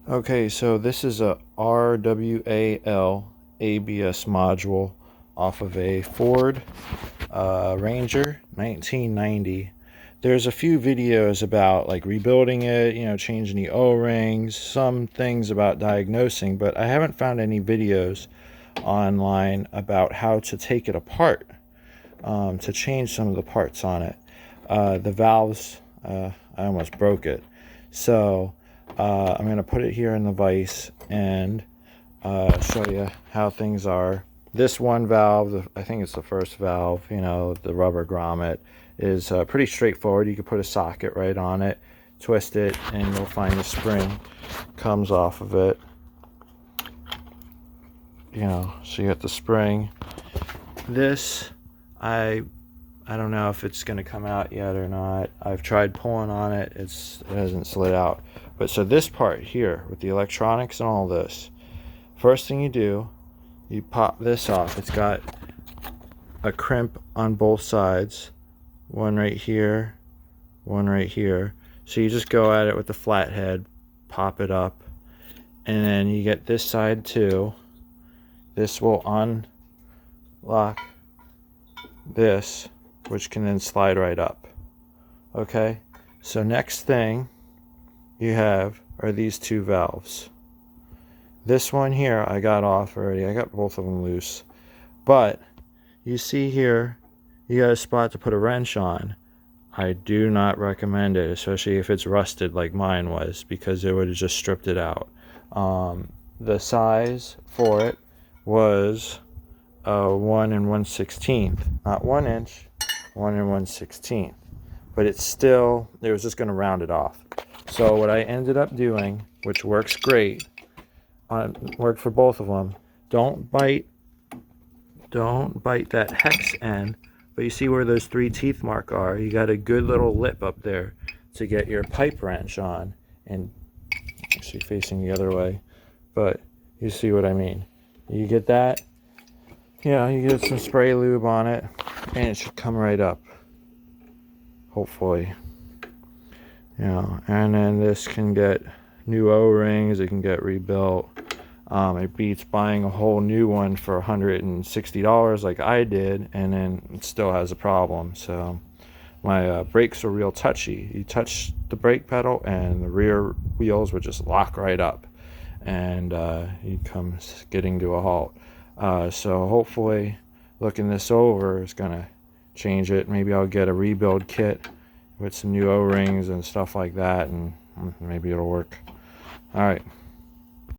Okay, so this is a RWAL ABS module off of a Ford Ranger 1990. There's a few videos about like rebuilding it, changing the O-rings, some things about diagnosing, but I haven't found any videos online about how to take it apart, to change some of the parts on it. The valves, I almost broke it. So I'm going to put it here in the vise and show you how things are. This one valve, I think it's the first valve, the rubber grommet, is pretty straightforward. You can put a socket right on it, twist it, and you'll find the spring comes off of it. So you got the spring. This, I don't know if it's going to come out yet or not. I've tried pulling on it. It hasn't slid out. But so this part here with the electronics and all this, first thing you do, you pop this off. It's got a crimp on both sides. One right here, one right here. So you just go at it with the flathead, pop it up, and then you get this side too. This will unlock this, which can then slide right up. Okay, so next thing you have are these two valves. This one here I got off already. I got both of them loose, but you see here you got a spot to put a wrench on. I do not recommend it, especially if it's rusted like mine was, because it would have just stripped it out. The size for it was 1 1/16, not 1 inch, 1 1/16, but it was just going to round it off. So what I ended up doing, which works great, worked for both of them, don't bite that hex end, but you see where those 3 teeth mark are. You got a good little lip up there to get your pipe wrench on, and actually facing the other way, but you see what I mean. You get that, you get some spray lube on it, and it should come right up, hopefully. And then this can get new O-rings, it can get rebuilt. It beats buying a whole new one for $160 like I did, and then it still has a problem. So my brakes are real touchy. You touch the brake pedal and the rear wheels would just lock right up, and you come skidding to a halt. So hopefully looking this over is gonna change it. Maybe I'll get a rebuild kit with some new O-rings and stuff like that, and maybe it'll work. All right.